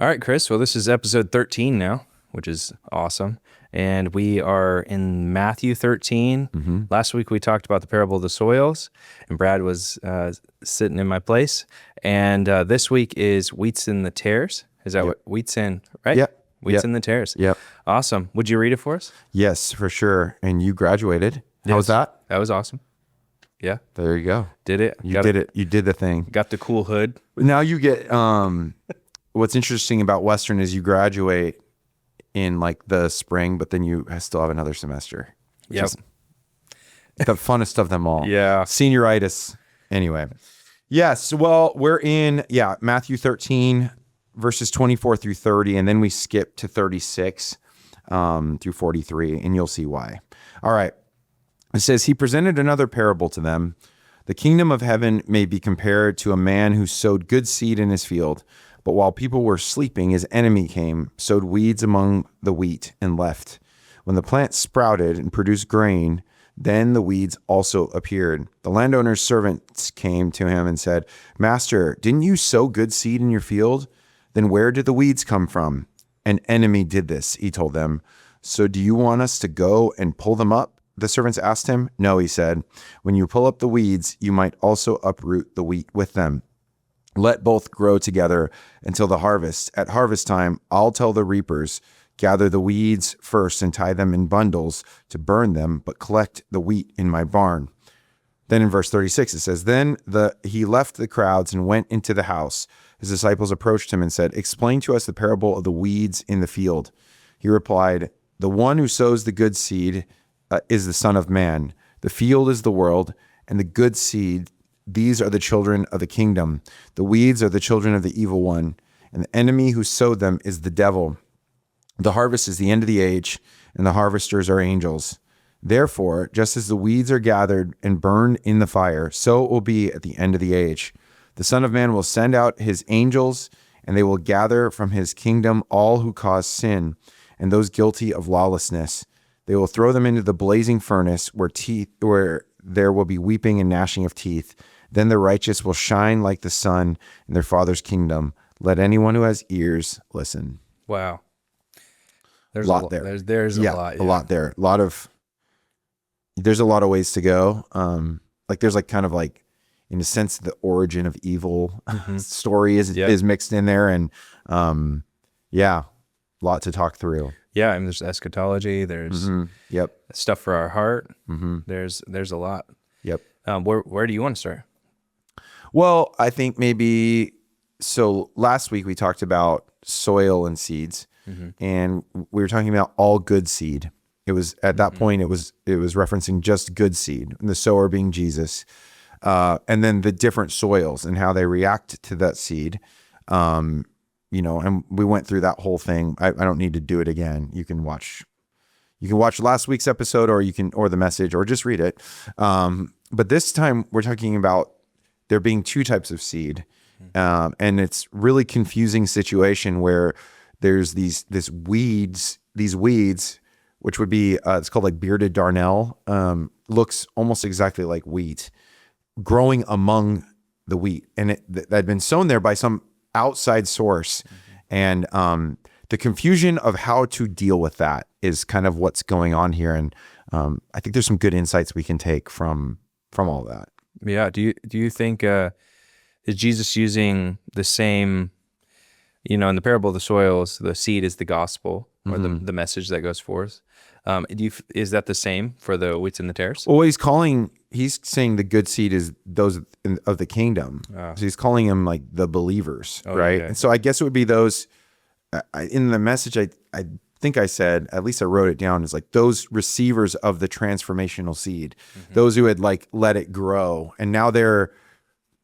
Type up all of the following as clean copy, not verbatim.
All right, Chris. Well, this is episode 13 now, which is awesome. And we are in Matthew 13. Last week we talked about the parable of the soils, and Brad was sitting in my place. And this week is wheats in the tares. Is that what wheats in, right? Yep. Wheats in the tares. Yep. Awesome. Would you read it for us? Yes, for sure. And you graduated. How was that? That was awesome. Yeah. There you go. Did it. You did it. You did the thing. Got the cool hood. Now you get, what's interesting about Western is you graduate in like the spring, but then you still have another semester. Yep. The funnest of them all. Yeah. Senioritis. Anyway. Yes. Well, we're in, Matthew 13, verses 24 through 30, and then we skip to 36 through 43, and you'll see why. All right. It says, he presented another parable to them. The kingdom of heaven may be compared to a man who sowed good seed in his field. But while people were sleeping, his enemy came, sowed weeds among the wheat, and left. When the plant sprouted and produced grain, then the weeds also appeared. The landowner's servants came to him and said, Master, didn't you sow good seed in your field? Then where did the weeds come from? An enemy did this, he told them. So do you want us to go and pull them up? The servants asked him. No, he said. When you pull up the weeds, you might also uproot the wheat with them. Let both grow together until the harvest. At harvest time, I'll tell the reapers, gather the weeds first and tie them in bundles to burn them, but collect the wheat in my barn. Then in verse 36, it says, Then he left the crowds and went into the house. His disciples approached him and said, Explain to us the parable of the weeds in the field. He replied, The one who sows the good seed is the Son of Man. The field is the world, and the good seed, these are the children of the kingdom. The weeds are the children of the evil one, and the enemy who sowed them is the devil. The harvest is the end of the age, and the harvesters are angels. Therefore, just as the weeds are gathered and burned in the fire, so it will be at the end of the age. The Son of Man will send out his angels, and they will gather from his kingdom all who cause sin, and those guilty of lawlessness. They will throw them into the blazing furnace where there will be weeping and gnashing of teeth. Then the righteous will shine like the sun in their Father's kingdom. Let anyone who has ears listen. Wow. There's a lot there. There's a lot. Yeah. A lot there. There's a lot of ways to go. There's kind of like, in a sense, the origin of evil story is mixed in there. And a lot to talk through. Yeah, I mean, there's eschatology. There's stuff for our heart. There's a lot. Yep. Where do you want to start? Well, I think so last week we talked about soil and seeds, and we were talking about all good seed. It was at that point it was referencing just good seed, and the sower being Jesus, and then the different soils and how they react to that seed. And we went through that whole thing. I don't need to do it again. You can watch last week's episode, or the message, or just read it. But this time we're talking about there being two types of seed. And it's really confusing situation where there's these weeds, which would be, it's called like bearded darnel, looks almost exactly like wheat, growing among the wheat. And that had been sown there by some outside source. And the confusion of how to deal with that is kind of what's going on here. And I think there's some good insights we can take from all that. Yeah. Do you think is Jesus using the same, in the parable of the soils, the seed is the gospel, or the message that goes forth? Is that the same for the wheats and the tares? Well, he's saying the good seed is those of the kingdom. So he's calling them like the believers, right? Okay. And so I guess it would be those, in the message, I think I said, at least I wrote it down, is like those receivers of the transformational seed, those who had like let it grow. And now they're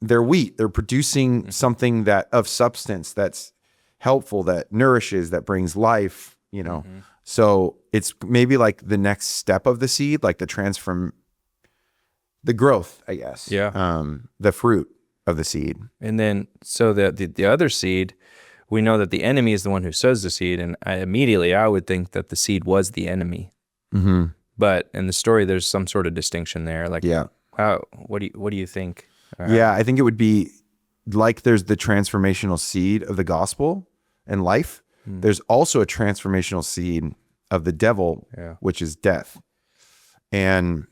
wheat. They're producing something of substance that's helpful, that nourishes, that brings life, So it's maybe like the next step of the seed, like the growth, I guess. Yeah. The fruit of the seed. And then, so the other seed, we know that the enemy is the one who sows the seed, and I would think that the seed was the enemy. But in the story, there's some sort of distinction there. Like, what do you think? Yeah, I think it would be like there's the transformational seed of the gospel, and life, there's also a transformational seed of the devil, which is death. And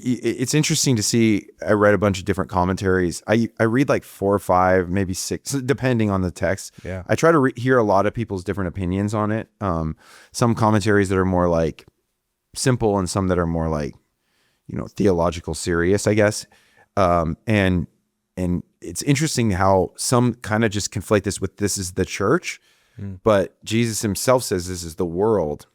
it's interesting to see. I read a bunch of different commentaries. I read like 4 or 5, maybe 6, depending on the text. Yeah. I try to hear a lot of people's different opinions on it. Some commentaries that are more like simple, and some that are more like, theological, serious, I guess. And it's interesting how some kind of just conflate this is the church, but Jesus himself says this is the world.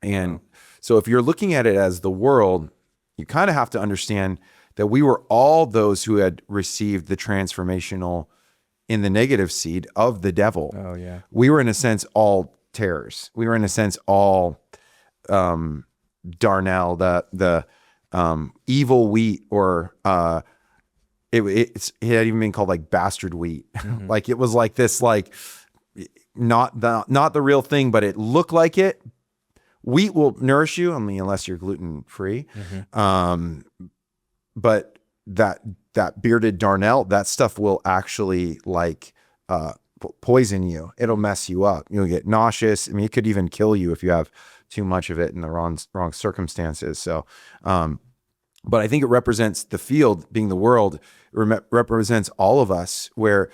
And so if you're looking at it as the world, you kind of have to understand that we were all those who had received the transformational in the negative seed of the devil. Oh, yeah. We were in a sense all tares. We were in a sense all darnel, the evil wheat, or it had even been called like bastard wheat. Like it was like this, like not the real thing, but it looked like it. Wheat will nourish you, I mean, unless you're gluten free. But that bearded darnel, that stuff will actually like poison you. It'll mess you up. You'll get nauseous. I mean, it could even kill you if you have too much of it in the wrong circumstances. So, but I think it represents the field, being the world, represents all of us, where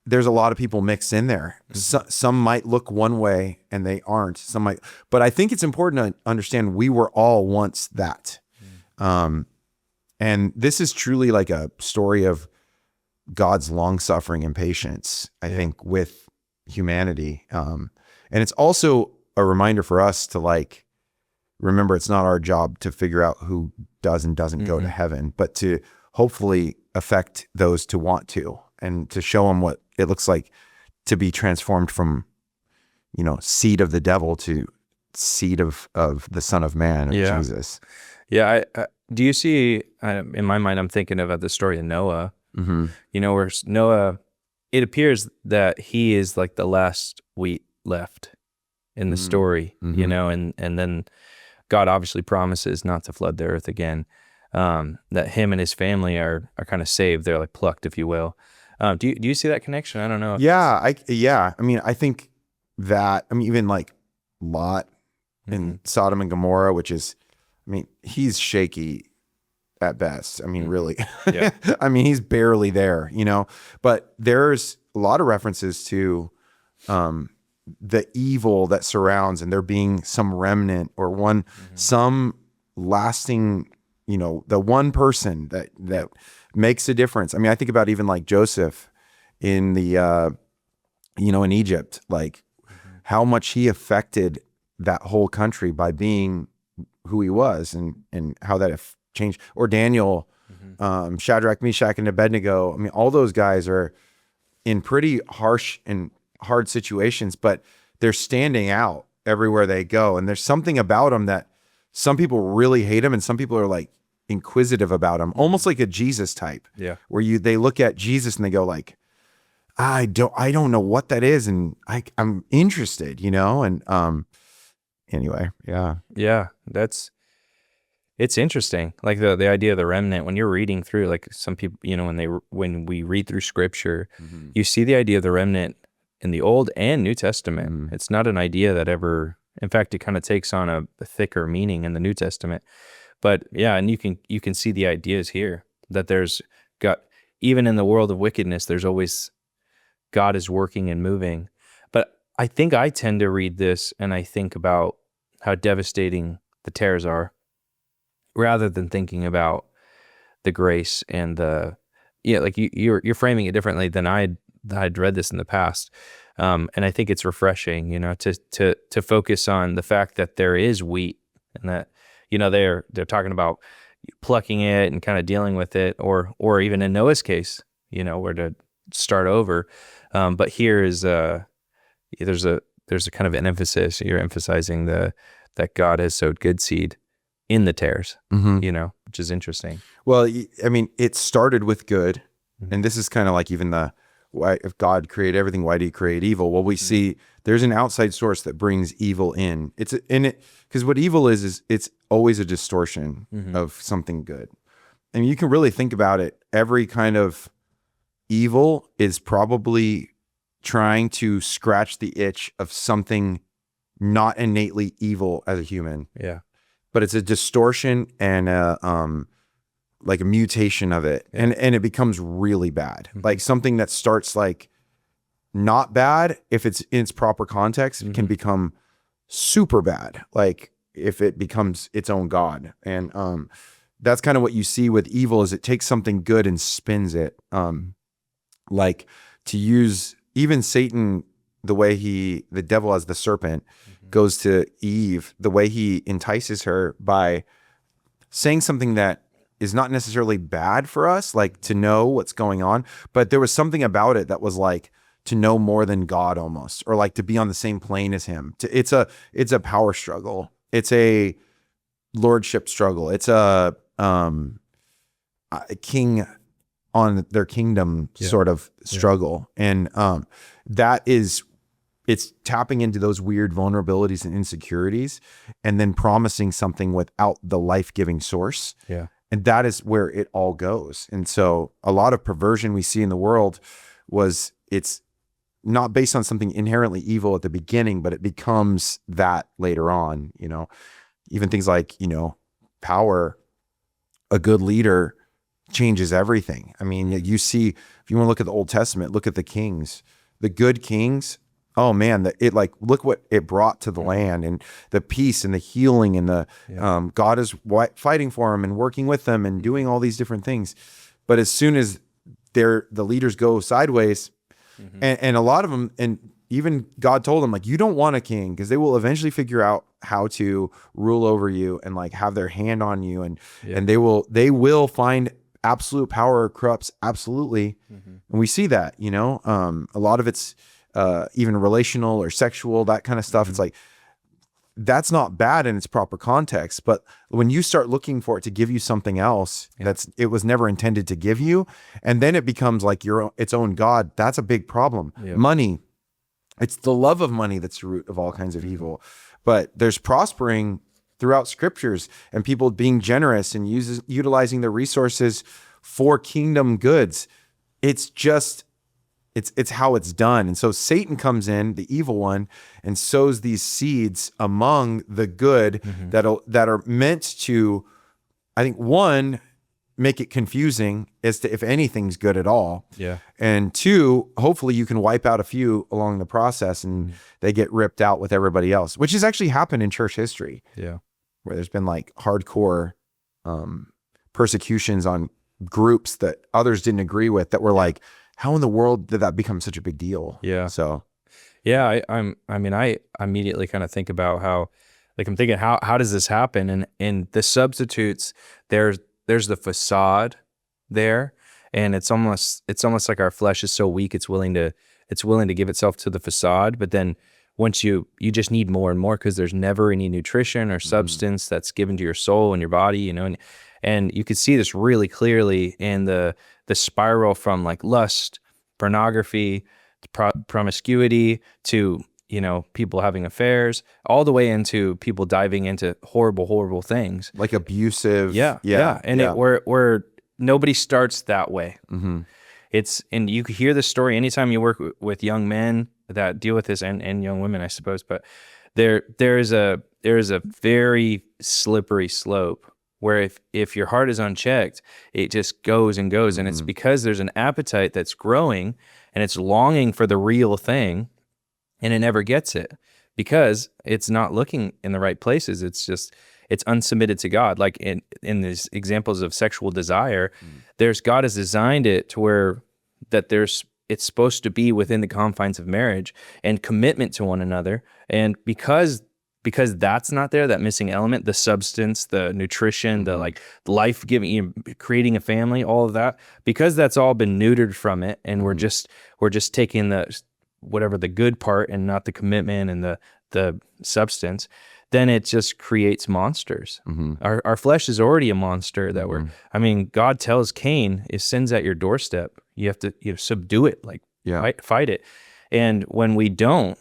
there's a lot of people mixed in there. Some might look one way and they aren't. Some might, but I think it's important to understand we were all once that. And this is truly like a story of God's long suffering and patience, I think, with humanity. And it's also a reminder for us to like, remember, it's not our job to figure out who does and doesn't go to heaven, but to hopefully affect those to want to, and to show them what it looks like to be transformed from, seed of the devil to seed of the Son of Man, of Jesus. Yeah. Do you see, in my mind, I'm thinking about the story of Noah, where Noah, it appears that he is like the last wheat left in the story, and then God obviously promises not to flood the earth again, that him and his family are kind of saved. They're like plucked, if you will. Do you see that connection? I don't know. I mean, I think that, even like Lot in Sodom and Gomorrah, which is, he's shaky at best. Really. Yeah. He's barely there, but there's a lot of references to the evil that surrounds, and there being some remnant or some lasting, the one person that makes a difference. I think about even like Joseph in the, in Egypt, like how much he affected that whole country by being who he was, and how that changed. Or Daniel, Shadrach, Meshach, and Abednego. All those guys are in pretty harsh and hard situations, but they're standing out everywhere they go. And there's something about them that some people really hate him, and some people are like inquisitive about him, almost like a Jesus type. Yeah. Where they look at Jesus and they go like, I don't know what that is, and I'm interested, and anyway, yeah. Yeah, it's interesting. Like the idea of the remnant, when you're reading through, like some people, when we read through scripture, you see the idea of the remnant in the Old and New Testament. It's not an idea that ever, in fact, it kind of takes on a thicker meaning in the New Testament. But yeah, and you can see the ideas here that there's got, even in the world of wickedness, there's always God is working and moving. But I think I tend to read this and I think about how devastating the tares are, rather than thinking about the grace and like you're framing it differently than I'd read this in the past. And I think it's refreshing, to focus on the fact that there is wheat, and that, they're talking about plucking it and kind of dealing with it, or even in Noah's case, where to start over. But here is there's a kind of an emphasis. You're emphasizing that God has sowed good seed in the tares, which is interesting. Well, it started with good, and this is kind of like even why, if God created everything, why did he create evil? Well, we see there's an outside source that brings evil in. It's in it, because what evil is it's always a distortion of something good. You can really think about it. Every kind of evil is probably trying to scratch the itch of something not innately evil as a human, Yeah. but it's a distortion and like a mutation of it. Yeah. And it becomes really bad. Like something that starts like not bad, if it's in its proper context, can become super bad. Like if it becomes its own God. And that's kind of what you see with evil, is it takes something good and spins it. Like to use even Satan, the devil as the serpent goes to Eve, the way he entices her by saying something that is not necessarily bad for us, like to know what's going on, but there was something about it that was like to know more than God almost, or like to be on the same plane as him. It's a power struggle. It's a lordship struggle. It's a king on their kingdom sort of struggle. And it's tapping into those weird vulnerabilities and insecurities and then promising something without the life-giving source. Yeah. And that is where it all goes. And so a lot of perversion we see in the world it's not based on something inherently evil at the beginning, but it becomes that later on, even things like, power, a good leader changes everything. I mean, you see, if you want to look at the Old Testament, look at the kings, the good kings. Oh man, look what it brought to the land, and the peace and the healing and the God is fighting for them and working with them and doing all these different things. But as soon as the leaders go sideways, and a lot of them, and even God told them, like, you don't want a king, because they will eventually figure out how to rule over you and like have their hand on you, and they will find absolute power corrupts absolutely, and we see that, a lot of it's even relational or sexual, that kind of stuff. It's like, that's not bad in its proper context, but when you start looking for it to give you something else it was never intended to give you, and then it becomes like its own God, that's a big problem. Money, it's the love of money that's the root of all kinds of evil. But there's prospering throughout scriptures and people being generous and utilizing their resources for kingdom goods. It's just it's how it's done. And so Satan comes in, the evil one, and sows these seeds among the good that are meant to, I think, one, make it confusing as to if anything's good at all. Yeah. And two, hopefully you can wipe out a few along the process and they get ripped out with everybody else, which has actually happened in church history. Yeah. Where there's been like hardcore persecutions on groups that others didn't agree with, that were like, how in the world did that become such a big deal? Yeah. So, yeah, I immediately kind of think about how, like, I'm thinking, how does this happen? And in the substitutes, there's the facade there, and it's almost like our flesh is so weak, it's willing to give itself to the facade. But then once you just need more and more, because there's never any nutrition or substance that's given to your soul and your body, and you could see this really clearly in the spiral from like lust, pornography, promiscuity, to people having affairs, all the way into people diving into horrible things like abusive. And where nobody starts that way. And you hear this story anytime you work with young men that deal with this, and young women, I suppose. But there is a very slippery slope where if your heart is unchecked, it just goes and goes. And it's because there's an appetite that's growing and it's longing for the real thing, and it never gets it because it's not looking in the right places. It's unsubmitted to God. Like in these examples of sexual desire, God has designed it to where that it's supposed to be within the confines of marriage and commitment to one another. And because that's not there, that missing element, the substance, the nutrition, the like life-giving, creating a family, all of that, because that's all been neutered from it, and we're just taking the good part and not the commitment and the substance, then it just creates monsters. Our flesh is already a monster that God tells Cain, if sin's at your doorstep, you have to subdue it, like fight it. And when we don't,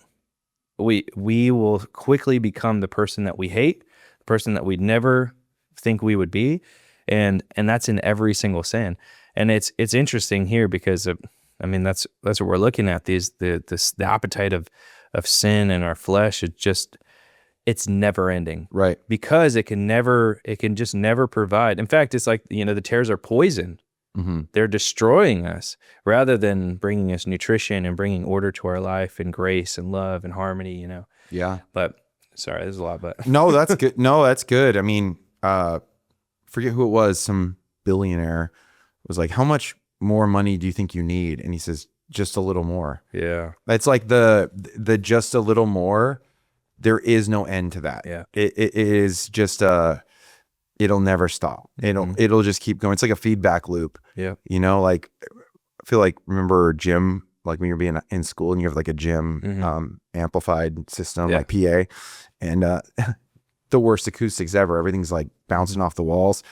we will quickly become the person that we hate, the person that we'd never think we would be, and that's in every single sin. And it's interesting here because I mean, that's what we're looking at. The appetite of sin in our flesh. It's never ending. Right. Because it can just never provide. In fact, it's like, the tares are poison. Mm-hmm. They're destroying us rather than bringing us nutrition and bringing order to our life and grace and love and harmony, Yeah. But sorry, there's a lot, but No, that's good. No, that's good. I mean, forget who it was. Some billionaire was like, how much more money do you think you need? And he says, just a little more. yeah. It's like the just a little more. There is no end to that. Yeah. It is just it'll never stop. It'll just keep going. It's like a feedback loop. Yeah. Like I feel like, remember gym, like when you're being in school and you have like a gym amplified system, like PA, and the worst acoustics ever. Everything's like bouncing off the walls,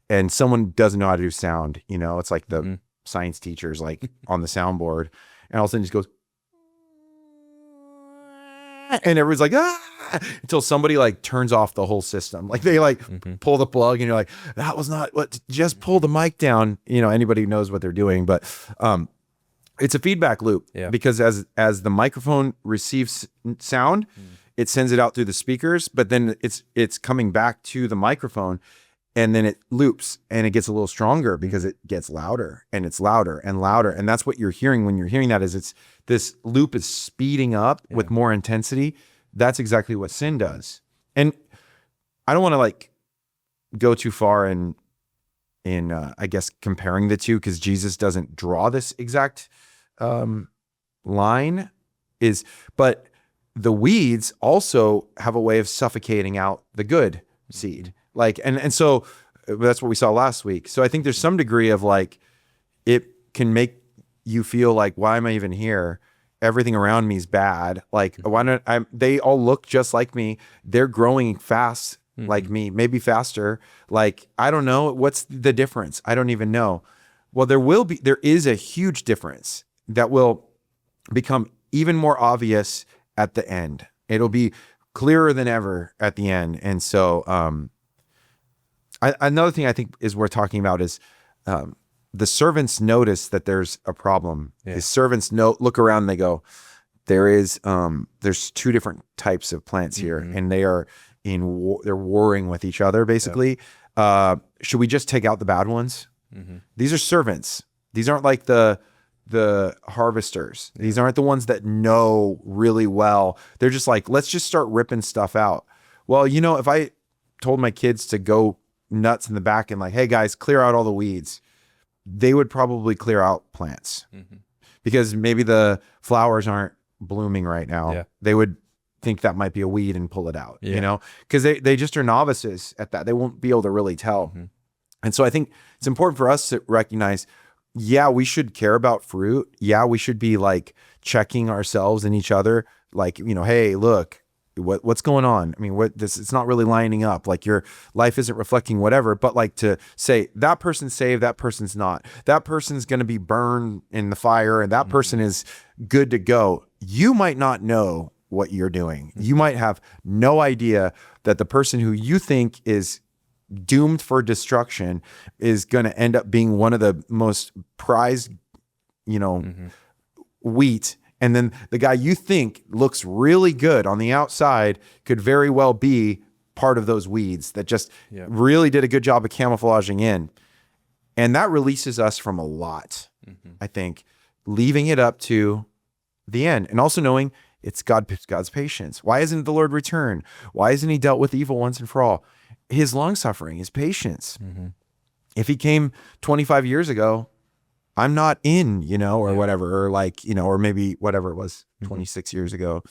and someone doesn't know how to do sound. It's like the science teachers like on the soundboard, and all of a sudden it just goes, and everyone's like, until somebody like turns off the whole system. Like they like pull the plug, and you're like, that was not what, just pull the mic down. Anybody knows what they're doing, but it's a feedback loop because as the microphone receives sound, it sends it out through the speakers, but then it's coming back to the microphone, and then it loops and it gets a little stronger because it gets louder, and it's louder and louder. And that's what you're hearing when you're hearing that, is this loop is speeding up with more intensity. That's exactly what sin does. And I don't want to like go too far in I guess comparing the two, because Jesus doesn't draw this exact line, but the weeds also have a way of suffocating out the good seed. Like, and so that's what we saw last week. So I think there's some degree of like, it can make you feel like, why am I even here? Everything around me is bad. Like, why not? They all look just like me. They're growing fast like me, maybe faster. Like, I don't know. What's the difference? I don't even know. Well, there is a huge difference that will become even more obvious at the end. It'll be clearer than ever at the end. And so, another thing I think is worth talking about is, the servants notice that there's a problem. The servants look around and they go, there's two different types of plants here, and they are they're warring with each other basically. Should we just take out the bad ones? These are servants. These aren't like the harvesters. These aren't the ones that know really well. They're just like, let's just start ripping stuff out. Well, if I told my kids to go nuts in the back and like, hey guys, clear out all the weeds, they would probably clear out plants because maybe the flowers aren't blooming right now. They would think that might be a weed and pull it out, because they just are novices at that. They won't be able to really tell. And so I think it's important for us to recognize, we should care about fruit. We should be like checking ourselves and each other. Like, hey, look, what's going on? I mean, it's not really lining up. Like your life isn't reflecting whatever, but like to say that person's saved, that person's not, that person's going to be burned in the fire, and that person is good to go. You might not know what you're doing. You might have no idea that the person who you think is doomed for destruction is going to end up being one of the most prized, wheat. And then the guy you think looks really good on the outside could very well be part of those weeds that just really did a good job of camouflaging in. And that releases us from a lot, I think, leaving it up to the end. And also knowing it's God's patience. Why isn't the Lord returned? Why isn't he dealt with evil once and for all? His long suffering, his patience. If he came 25 years ago, I'm not in, or whatever, or like, or maybe whatever it was 26 years ago.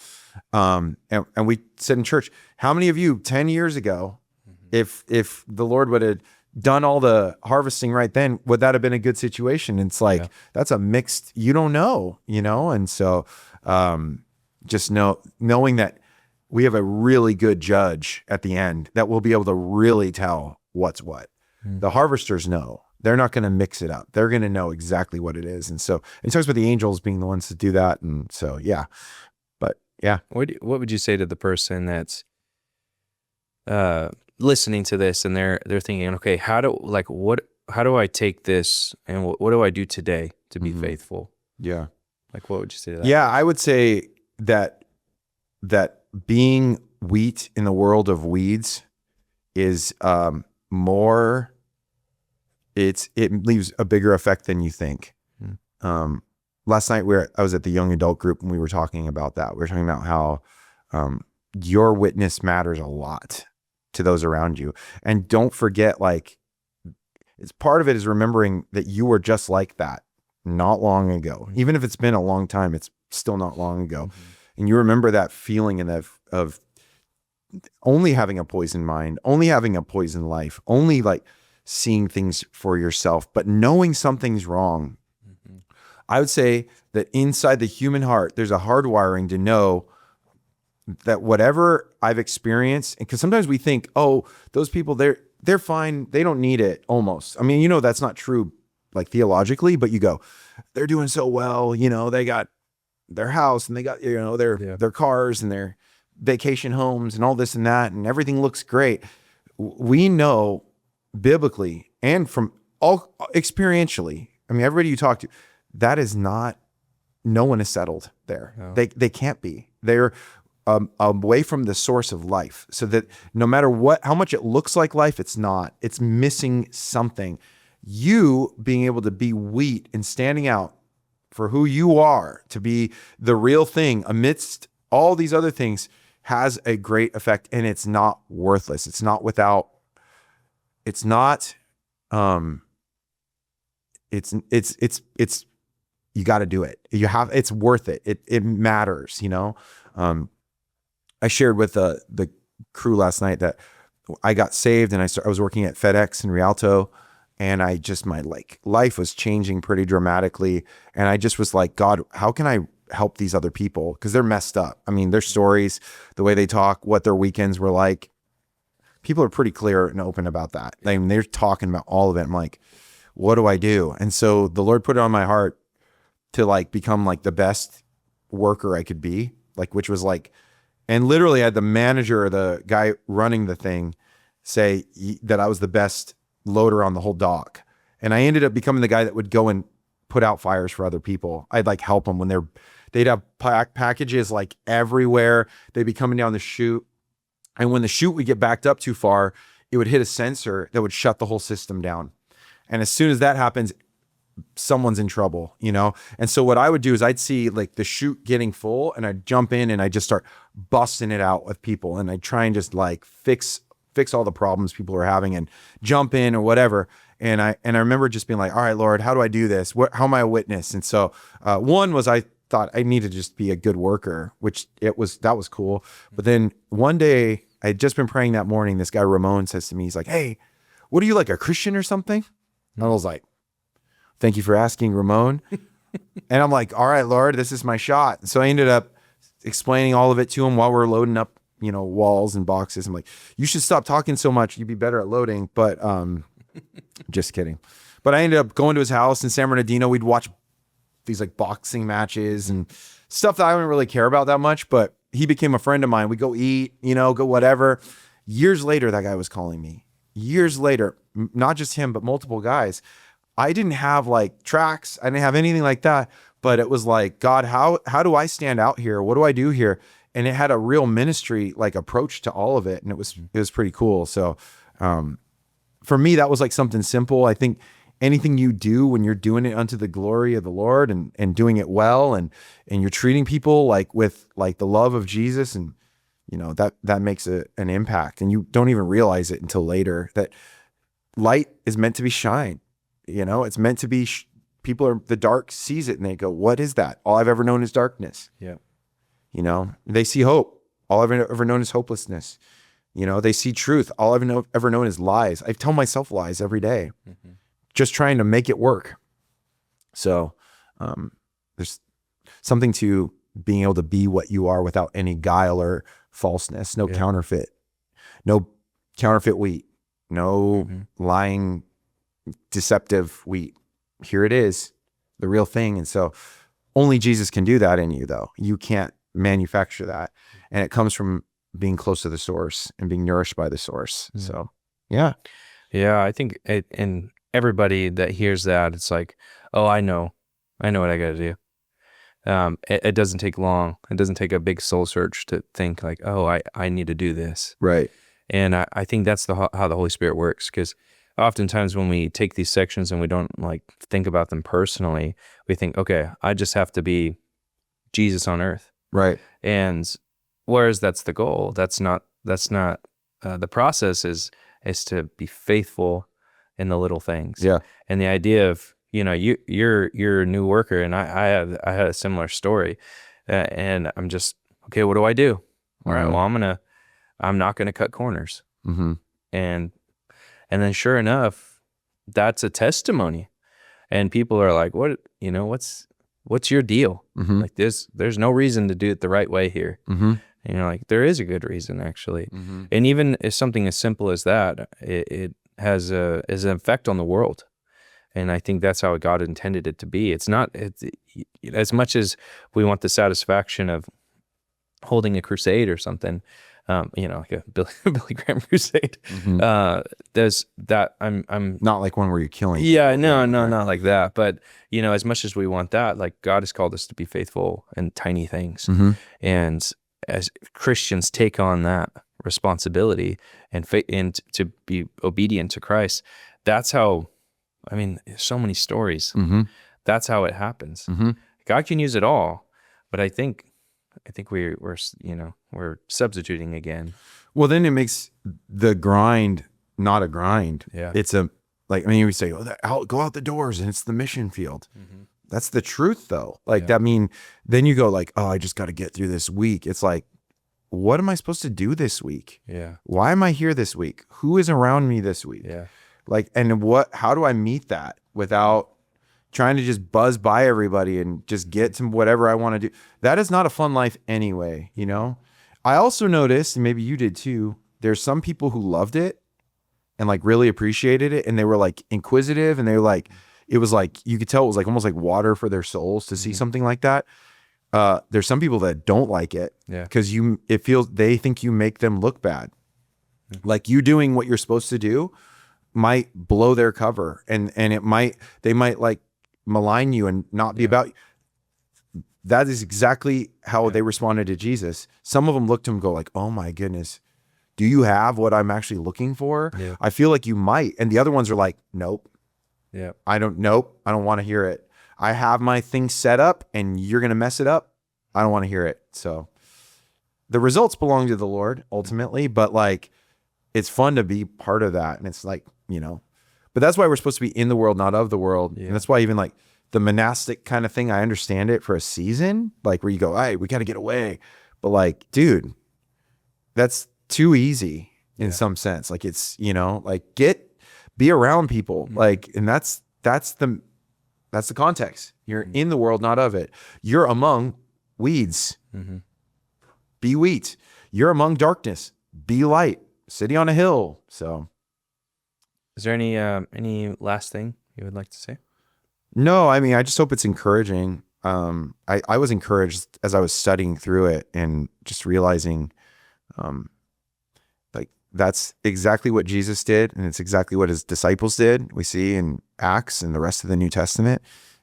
And we said in church, how many of you 10 years ago, if the Lord would have done all the harvesting right then, would that have been a good situation? And it's like, that's a mixed, you don't know, and so just knowing that we have a really good judge at the end that will be able to really tell what's what. The harvesters know. They're not going to mix it up. They're going to know exactly what it is. And so it talks about the angels being the ones to do that. And so, but What would you say to the person that's listening to this and they're thinking, okay, how do I take this and what do I do today to be faithful? Yeah. Like, what would you say to that? Yeah, I would say that being wheat in the world of weeds is more. It leaves a bigger effect than you think. Last night I was at the young adult group and we were talking about that. We were talking about how your witness matters a lot to those around you, and don't forget, like, it's part of it is remembering that you were just like that not long ago. Even if it's been a long time, it's still not long ago. And you remember that feeling and of only having a poisoned mind, only having a poisoned life, only like seeing things for yourself, but knowing something's wrong. I would say that inside the human heart, there's a hardwiring to know that whatever I've experienced, because sometimes we think, oh, those people, they're fine. They don't need it almost. I mean, that's not true, like theologically, but you go, they're doing so well. They got their house and they got, their cars and their vacation homes and all this and that, and everything looks great. We know biblically and from all experientially, I mean, everybody you talk to, that is not, no one is settled there. No. They can't be. They're away from the source of life, so that no matter how much it looks like life, it's not. It's missing something. You being able to be wheat and standing out for who you are, to be the real thing amidst all these other things, has a great effect, and it's not worthless. It's not without. It's not. It's. You got to do it. It's worth it. It matters. I shared with the crew last night that I got saved, and I was working at FedEx and Rialto, and my life was changing pretty dramatically. And I just was like, God, how can I help these other people? Because they're messed up. I mean, their stories, the way they talk, what their weekends were like, people are pretty clear and open about that. I mean, they're talking about all of it. I'm like, what do I do? And so the Lord put it on my heart to become the best worker I could be, which was and literally I had the manager or the guy running the thing say that I was the best loader on the whole dock. And I ended up becoming the guy that would go and put out fires for other people. I'd help them when they'd have packages everywhere. They'd be coming down the chute. And when the chute would get backed up too far, it would hit a sensor that would shut the whole system down. And as soon as that happens, someone's in trouble, And so what I would do is I'd see the chute getting full, and I'd jump in and I'd just start busting it out with people. And I'd try and just fix all the problems people are having and jump in or whatever. And I remember just being like, all right, Lord, how do I do this? How am I a witness? And so one was, I thought I needed to just be a good worker, which that was cool. But then one day I had just been praying that morning. This guy, Ramon, says to me, he's like, hey, what are you, a Christian or something? And I was like, thank you for asking, Ramon. And I'm like, all right, Lord, this is my shot. And so I ended up explaining all of it to him while we're loading up, walls and boxes. I'm like, you should stop talking so much. You'd be better at loading. But just kidding. But I ended up going to his house in San Bernardino. We'd watch these boxing matches and stuff that I didn't really care about that much, but he became a friend of mine. We go eat, go whatever. Years later, that guy was calling me. Years later, not just him, but multiple guys. I didn't have tracks. I didn't have anything like that, but it was God, how do I stand out here? What do I do here? And it had a real ministry approach to all of it. And it was pretty cool. So for me, that was something simple. I think anything you do when you're doing it unto the glory of the Lord and doing it well, and you're treating people with the love of Jesus, and that makes an impact. And you don't even realize it until later that light is meant to be shine. It's meant to be, the dark sees it and they go, what is that? All I've ever known is darkness. Yeah. They see hope. All I've ever known is hopelessness. They see truth. All I've ever known is lies. I tell myself lies every day, just trying to make it work. So there's something to being able to be what you are without any guile or falseness, no counterfeit wheat, no lying, deceptive wheat. Here it is, the real thing. And so only Jesus can do that in you, though. You can't manufacture that. And it comes from being close to the source and being nourished by the source. So, yeah. Yeah, I think and everybody that hears that, it's oh, I know what I got to do. it doesn't take long. It doesn't take a big soul search to think like, oh, I need to do this. Right. And I think that's how the Holy Spirit works, because oftentimes when we take these sections and we don't like think about them personally, we think, okay, I just have to be Jesus on earth. Right. And whereas that's the goal, that's not the process is to be faithful in the little things. Yeah. And the idea of, you're a new worker, and I had a similar story, and I'm just, okay, what do I do? All right, well, I'm not gonna cut corners. Mm-hmm. And then sure enough, that's a testimony. And people are like, what's your deal? Mm-hmm. Like there's no reason to do it the right way here. Mm-hmm. And you're like, there is a good reason, actually. Mm-hmm. And even if something as simple as that, it has an effect on the world. And I think that's how God intended it to be. It's as much as we want the satisfaction of holding a crusade or something, like a Billy Graham crusade. Mm-hmm. There's that. I'm not like one where you're killing. Yeah, no, not like that. But as much as we want that, like God has called us to be faithful in tiny things, Mm-hmm. and as Christians take on that responsibility and to be obedient to Christ, that's how. I mean, so many stories. Mm-hmm. That's how it happens. Mm-hmm. God can use it all, but I think we're substituting again. Well, then it makes the grind not a grind. Yeah. It's we say, go out the doors and it's the mission field. Mm-hmm. That's the truth though. Then you go like, oh, I just got to get through this week. It's like, what am I supposed to do this week? Yeah. Why am I here this week? Who is around me this week? Yeah. How do I meet that without trying to just buzz by everybody and just get to whatever I want to do? That is not a fun life anyway, I also noticed, and maybe you did too, there's some people who loved it and like really appreciated it, and they were like inquisitive, and they were like, it was like, you could tell it was like almost like water for their souls to see something like that. There's some people that don't like it because they think you make them look bad. Like you doing what you're supposed to do might blow their cover, and they might like malign you and not be about you. That is exactly how they responded to Jesus. Some of them looked to him and go like, oh my goodness, do you have what I'm actually looking for? Yeah. I feel like you might. And the other ones are like, nope. Yeah. I don't want to hear it. I have my thing set up and you're going to mess it up. I don't want to hear it. So the results belong to the Lord ultimately, but like, it's fun to be part of that. And it's like, but that's why we're supposed to be in the world, not of the world. Yeah. And that's why even like the monastic kind of thing, I understand it for a season, like where you go, hey, we got to get away. But like, dude, that's too easy in some sense. Like it's, be around people. Mm-hmm. Like, and that's the context. You're in the world, not of it. You're among weeds. Mm-hmm. Be wheat. You're among darkness. Be light. City on a hill. So is there any last thing you would like to say? No, I mean, I just hope it's encouraging. I was encouraged as I was studying through it and just realizing like that's exactly what Jesus did, and it's exactly what his disciples did. We see in Acts and the rest of the New Testament,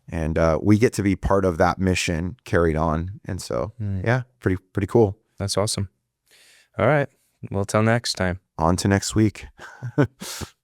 and we get to be part of that mission carried on. And so, yeah, pretty cool. That's awesome. All right. Well, till next time. On to next week.